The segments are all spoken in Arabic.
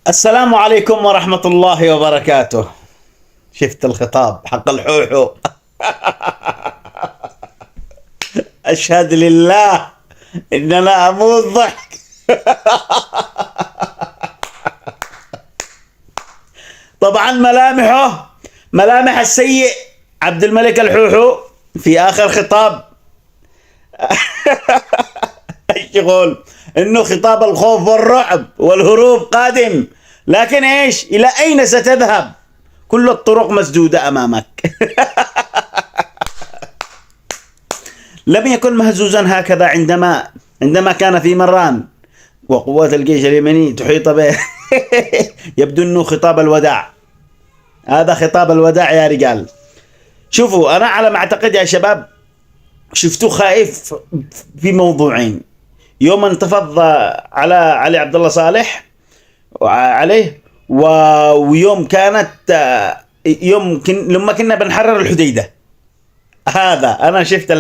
السلام عليكم ورحمة الله وبركاته. شفت الخطاب حق الحوحو؟ أشهد لله إن أنا أموت ضحك. طبعا ملامح السيء عبد الملك الحوحو في آخر خطاب. الشغل إنه خطاب الخوف والرعب والهروب قادم، لكن إيش؟ إلى أين ستذهب؟ كل الطرق مسدودة أمامك. لم يكن مهزوزا هكذا عندما كان في مران وقوات الجيش اليمني تحيط به. يبدو أنه خطاب الوداع، هذا خطاب الوداع يا رجال. شوفوا، أنا على ما أعتقد يا شباب شفتوه خايف في موضوعين: يوم انتفض على علي عبد الله صالح عليه، ويوم كانت لما كنا بنحرر الحديدة. هذا أنا شفت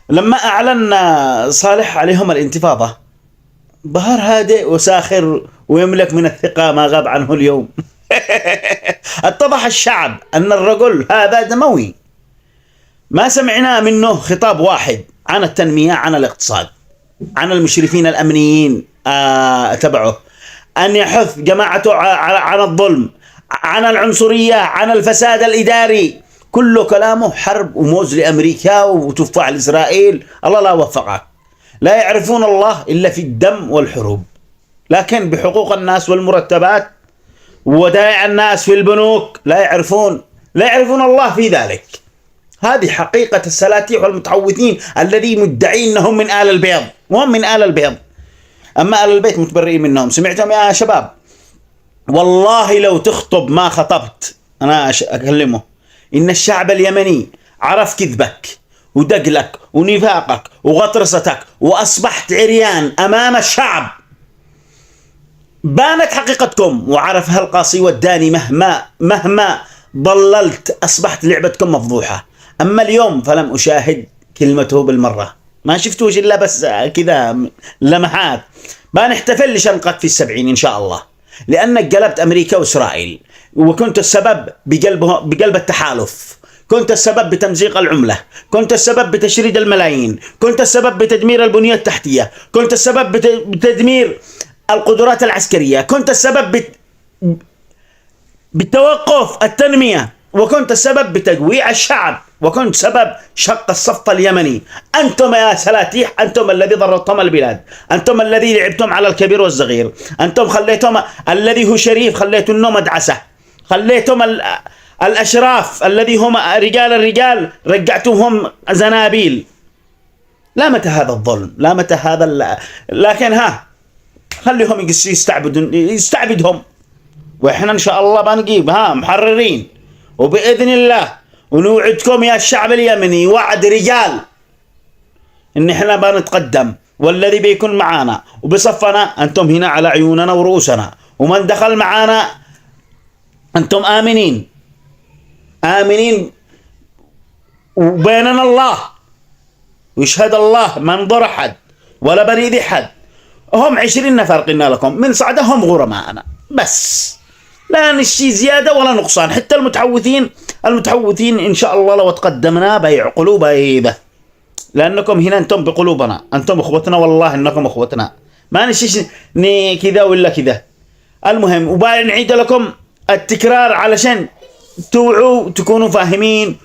لما أعلن صالح عليهم الانتفاضة، ظهر هادئ وساخر ويملك من الثقة ما غاب عنه اليوم. اتضح الشعب أن الرجل هذا دموي. ما سمعنا منه خطاب واحد عن التنمية، عن الاقتصاد، عن المشرفين الأمنيين تبعه، أن يحث جماعته عن الظلم، عن العنصرية، عن الفساد الإداري. كل كلامه حرب وموز لأمريكا وتفاح لإسرائيل. الله لا وفقك. لا يعرفون الله إلا في الدم والحروب، لكن بحقوق الناس والمرتبات ودائع الناس في البنوك لا يعرفون الله في ذلك. هذه حقيقة السلاتيح والمتعوثين الذي مدعين أنهم من آل البيض، وهم من آل البيض، أما آل البيت متبرئين منهم. سمعتم يا شباب؟ والله لو تخطب ما خطبت أنا أكلمه. إن الشعب اليمني عرف كذبك ودقلك ونفاقك وغطرستك، وأصبحت عريان أمام الشعب. بانت حقيقتكم وعرفها القاصي والداني. مهما ضللت أصبحت لعبتكم مفضوحة. أما اليوم فلم أشاهد كلمته بالمرة، ما شفتوش إلا بس كذا لمحات. بنحتفل لشنقك في 70 إن شاء الله، لأنك قلبت أمريكا وإسرائيل، وكنت السبب بقلب التحالف، كنت السبب بتمزيق العملة، كنت السبب بتشريد الملايين، كنت السبب بتدمير البنية التحتية، كنت السبب بتدمير القدرات العسكرية، كنت السبب بتوقف التنمية، وكنت السبب بتجويع الشعب، وكنت سبب شق الصف اليمني. أنتم يا سلاتيح، أنتم الذي ضررتم البلاد، أنتم الذي لعبتم على الكبير والصغير، أنتم خليتم الذي هو شريف خليتم مدعسة، خليتم الأشراف الذي هم رجال الرجال رجعتهم زنابيل. لا متى هذا الظلم، لا متى هذا لكن خليهم يستعبدهم، وإحنا إن شاء الله بنجيب محررين، وبإذن الله ونوعدكم يا الشعب اليمني وعد رجال إن إحنا بنتقدم، والذي بيكون معانا وبصفنا أنتم هنا على عيوننا ورؤوسنا، ومن دخل معانا أنتم آمنين وبيننا الله، ويشهد الله ما نضر أحد ولا بريد أحد. هم 20 نفر قلنا لكم من صعدهم غرماءنا بس، لا نشي زيادة ولا نقصان. حتى المتحوثين إن شاء الله لو تقدمنا بيعقلوا بيده، لأنكم هنا أنتم بقلوبنا، أنتم أخوتنا، والله إنكم أخوتنا، ما نشيش كذا ولا كذا. المهم، وبنعيد لكم التكرار علشان توعوا تكونوا فاهمين.